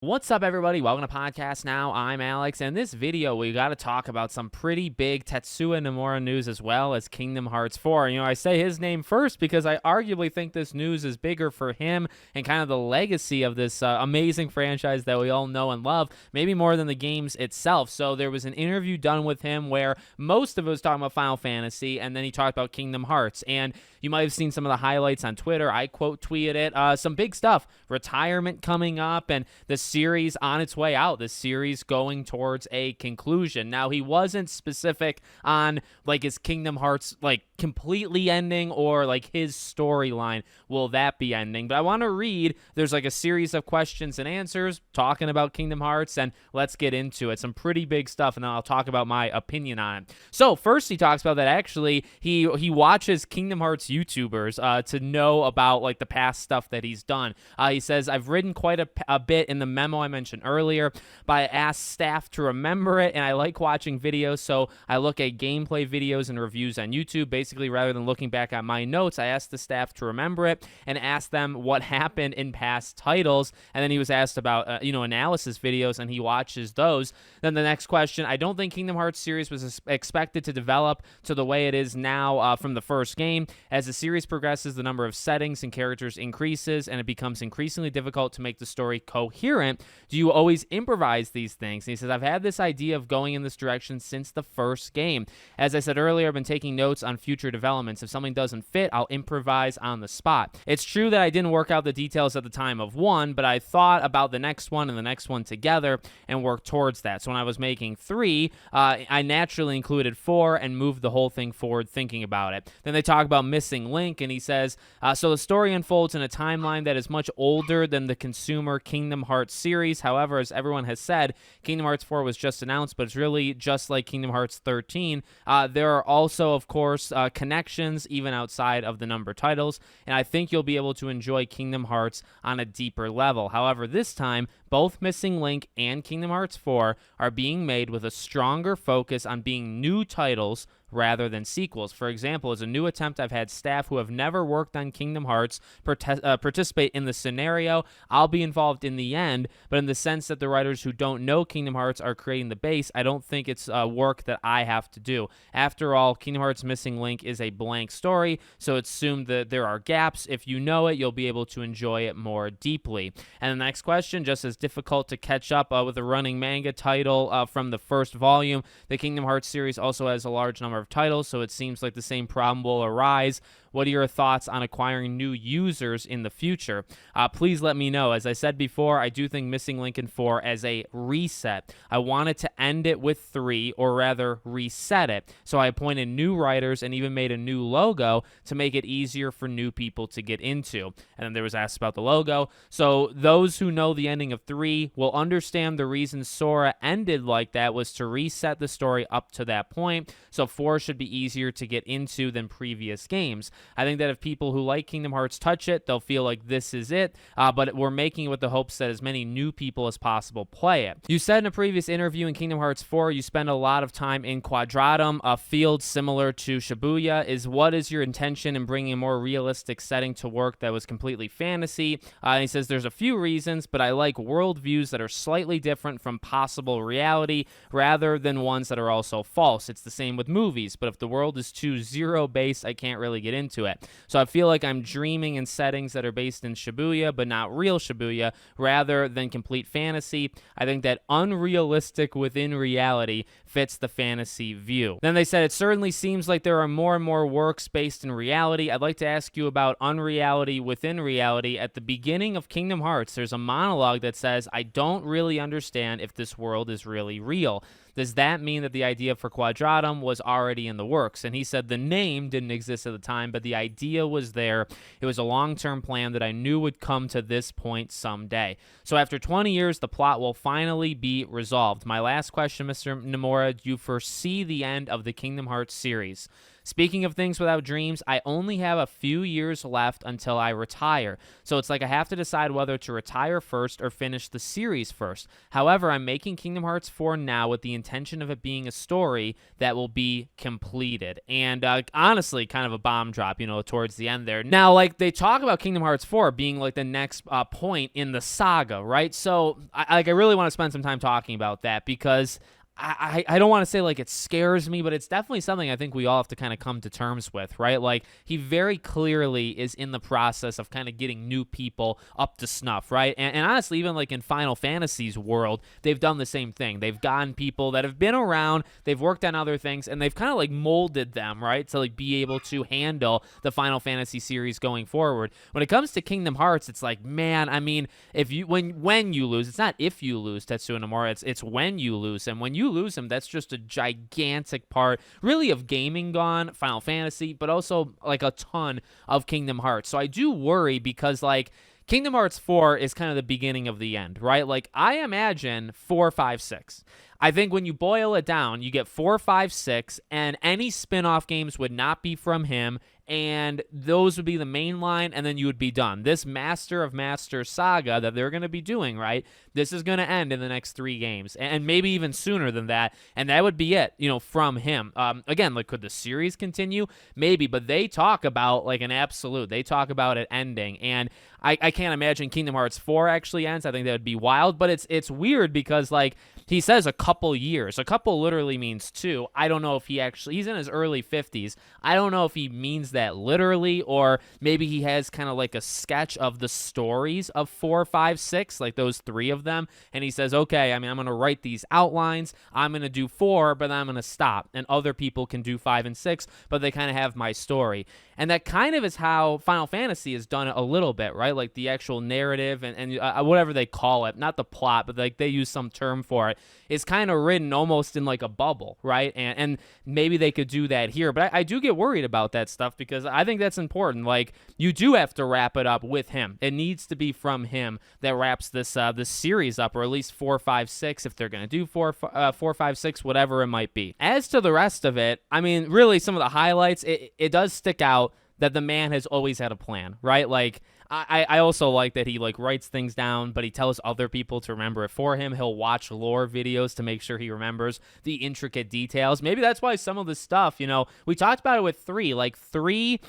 What's up, everybody? Welcome to Podcast Now. I'm Alex, and in this video, we got to talk about some pretty big Tetsuya Nomura news as well as Kingdom Hearts 4. I say his name first because I arguably think this news is bigger for him and kind of the legacy of this amazing franchise that we all know and love, maybe more than the games itself. So there was an interview done with him where most of it was talking about Final Fantasy, and then he talked about Kingdom Hearts. And you might have seen some of the highlights on Twitter. I quote tweeted it. Some big stuff. Retirement coming up, and the series on its way out, this series going towards a conclusion. Now, he wasn't specific on his Kingdom Hearts completely ending or his storyline, will that be ending. But I want to read, there's a series of questions and answers talking about Kingdom Hearts, and let's get into it. Some pretty big stuff, and then I'll talk about my opinion on it. So first, he talks about that actually he watches Kingdom Hearts YouTubers to know about the past stuff that he's done. He says, I've written quite a bit in the memo I mentioned earlier, but I asked staff to remember it, and I like watching videos, so I look at gameplay videos and reviews on YouTube. Basically, rather than looking back at my notes, I asked the staff to remember it and asked them what happened in past titles, and then he was asked about analysis videos, and he watches those. Then the next question, I don't think Kingdom Hearts series was expected to develop to the way it is now from the first game. As the series progresses, the number of settings and characters increases, and it becomes increasingly difficult to make the story coherent. Do you always improvise these things? And he says, I've had this idea of going in this direction since the first game. As I said earlier, I've been taking notes on future developments. If something doesn't fit, I'll improvise on the spot. It's true that I didn't work out the details at the time of 1, but I thought about the next one and the next one together and worked towards that. So when I was making 3, I naturally included 4 and moved the whole thing forward thinking about it. Then they talk about Missing Link, and he says, so the story unfolds in a timeline that is much older than the consumer Kingdom Hearts series. However, as everyone has said, Kingdom Hearts 4 was just announced, but it's really just like Kingdom Hearts 13. There are also, of course, connections even outside of the number titles, and I think you'll be able to enjoy Kingdom Hearts on a deeper level. However, this time, both Missing Link and Kingdom Hearts 4 are being made with a stronger focus on being new titles rather than sequels. For example, as a new attempt, I've had staff who have never worked on Kingdom Hearts participate in the scenario. I'll be involved in the end, but in the sense that the writers who don't know Kingdom Hearts are creating the base, I don't think it's work that I have to do. After all, Kingdom Hearts Missing Link is a blank story, so it's assumed that there are gaps. If you know it, you'll be able to enjoy it more deeply. And the next question, just as difficult to catch up with a running manga title from the first volume, the Kingdom Hearts series also has a large number of titles, so it seems like the same problem will arise. What are your thoughts on acquiring new users in the future? Please let me know. As I said before, I do think Missing Link in 4 as a reset. I wanted to end it with 3, or rather reset it. So I appointed new writers and even made a new logo to make it easier for new people to get into. And then there was asked about the logo. So those who know the ending of 3 will understand the reason Sora ended like that was to reset the story up to that point. So 4 should be easier to get into than previous games. I think that if people who like Kingdom Hearts touch it, they'll feel like this is it, but we're making it with the hopes that as many new people as possible play it. You said in a previous interview in Kingdom Hearts 4, you spend a lot of time in Quadratum, a field similar to Shibuya. What is your intention in bringing a more realistic setting to work that was completely fantasy? And he says, there's a few reasons, but I like worldviews that are slightly different from possible reality rather than ones that are also false. It's the same with movies, but if the world is too zero-based, I can't really get into it. So I feel like I'm dreaming in settings that are based in Shibuya, but not real Shibuya, rather than complete fantasy. I think that unrealistic within reality fits the fantasy view. Then they said, it certainly seems like there are more and more works based in reality. I'd like to ask you about unreality within reality. At the beginning of Kingdom Hearts, there's a monologue that says, I don't really understand if this world is really real. Does that mean that the idea for Quadratum was already in the works? And he said the name didn't exist at the time, but the idea was there. It was a long-term plan that I knew would come to this point someday. So after 20 years, the plot will finally be resolved. My last question, Mr. Nomura, do you foresee the end of the Kingdom Hearts series? Speaking of things without dreams, I only have a few years left until I retire. So it's like I have to decide whether to retire first or finish the series first. However, I'm making Kingdom Hearts 4 now with the intention of it being a story that will be completed. And honestly, kind of a bomb drop, towards the end there. Now, like, they talk about Kingdom Hearts 4 being like the next point in the saga, right? So I really want to spend some time talking about that because I don't want to say like it scares me, but it's definitely something I think we all have to kind of come to terms with, right? Like, he very clearly is in the process of kind of getting new people up to snuff, right? And honestly, even like in Final Fantasy's world, they've done the same thing. They've gotten people that have been around, they've worked on other things, and they've kind of like molded them, right, to like be able to handle the Final Fantasy series going forward. When it comes to Kingdom Hearts, it's like, man, I mean, if you when you lose, it's not if you lose Tetsuya Nomura, it's when you lose, and when you lose him, that's just a gigantic part, really, of gaming gone, Final Fantasy, but also like a ton of Kingdom Hearts. So I do worry because like Kingdom Hearts 4 is kind of the beginning of the end, right? Like, I imagine 4, 5, 6. I think when you boil it down, you get 4, 5, 6, and any spin-off games would not be from him, and those would be the main line, and then you would be done. This Master of Masters saga that they're going to be doing, right, this is going to end in the next 3 games, and maybe even sooner than that, and that would be it, from him. Again, like, could the series continue? Maybe, but they talk about, like, an absolute. They talk about it ending, and I can't imagine Kingdom Hearts 4 actually ends. I think that would be wild, but it's weird because, like, he says a couple years. A couple literally means 2. I don't know if he's in his early 50s. I don't know if he means that literally, or maybe he has kind of like a sketch of the stories of 4, 5, 6, like those 3 of them, and he says, okay, I mean, I'm going to write these outlines. I'm going to do 4, but then I'm going to stop, and other people can do 5 and 6, but they kind of have my story. And that kind of is how Final Fantasy has done it a little bit, right? Like the actual narrative and whatever they call it, not the plot, but like they use some term for it, is kind of written almost in like a bubble, right? And maybe they could do that here, but I do get worried about that stuff because I think that's important. Like, you do have to wrap it up with him. It needs to be from him that wraps this series up, or at least 4, 5, 6 if they're gonna do 4, 5, 6, whatever it might be. As to the rest of it, I mean, really, some of the highlights, it does stick out that the man has always had a plan, right? Like, I also like that he like writes things down, but he tells other people to remember it for him. He'll watch lore videos to make sure he remembers the intricate details. Maybe that's why some of this stuff, we talked about it with 3, like 3,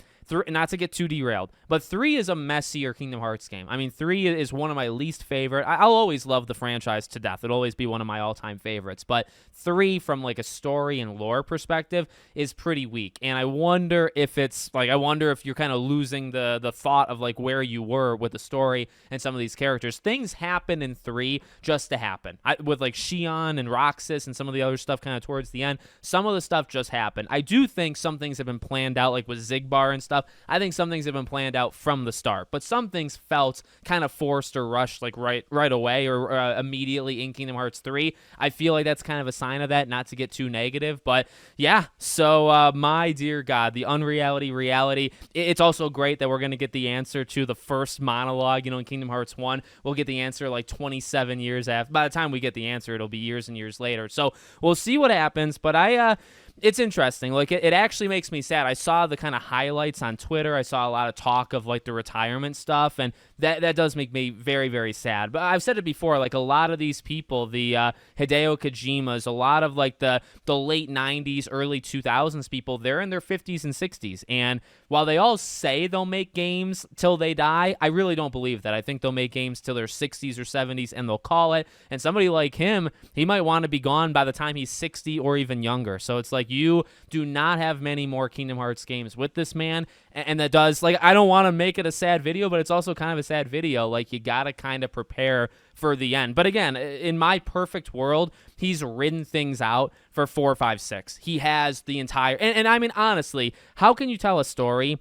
not to get too derailed, but 3 is a messier Kingdom Hearts game. I mean, 3 is one of my least favorite. I'll always love the franchise to death. It'll always be one of my all-time favorites. But 3, from like a story and lore perspective, is pretty weak. And I wonder if you're kind of losing the thought of like where you were with the story and some of these characters. Things happen in 3 just to happen. With like Xion and Roxas and some of the other stuff kind of towards the end, some of the stuff just happened. I do think some things have been planned out, like with Zigbar and stuff. I think some things have been planned out from the start, but some things felt kind of forced or rushed, like right away or immediately in Kingdom Hearts 3. I feel like that's kind of a sign of that, not to get too negative, but yeah. So my dear God, the unreality reality. It's also great that we're going to get the answer to the first monologue, in Kingdom Hearts 1. We'll get the answer like 27 years after. By the time we get the answer, it'll be years and years later. So we'll see what happens, but it's interesting. Like, it actually makes me sad. I saw the kind of highlights on Twitter. I saw a lot of talk of like the retirement stuff, and that does make me very, very sad. But I've said it before, like a lot of these people, the Hideo Kojimas, a lot of like the late 90s, early 2000s people, they're in their 50s and 60s. And while they all say they'll make games till they die, I really don't believe that. I think they'll make games till their 60s or 70s and they'll call it. And somebody like him, he might want to be gone by the time he's 60 or even younger. So it's like, you do not have many more Kingdom Hearts games with this man. And that does, like, I don't want to make it a sad video, but it's also kind of a sad video. Like, you got to kind of prepare for the end. But again, in my perfect world, he's written things out for 4, 5, 6. He has the entire, and I mean, honestly, how can you tell a story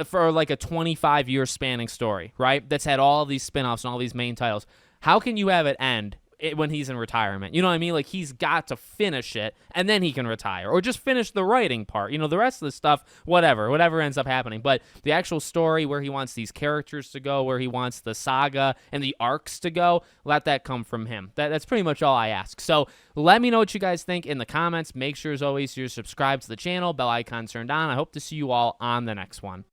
for like a 25-year spanning story, right? That's had all these spinoffs and all these main titles. How can you have it end when he's in retirement. You know what I mean? Like, he's got to finish it, and then he can retire. Or just finish the writing part. You know, the rest of the stuff, whatever ends up happening. But the actual story, where he wants these characters to go, where he wants the saga and the arcs to go, let that come from him. That's pretty much all I ask. So let me know what you guys think in the comments. Make sure, as always, you're subscribed to the channel, bell icon turned on. I hope to see you all on the next one.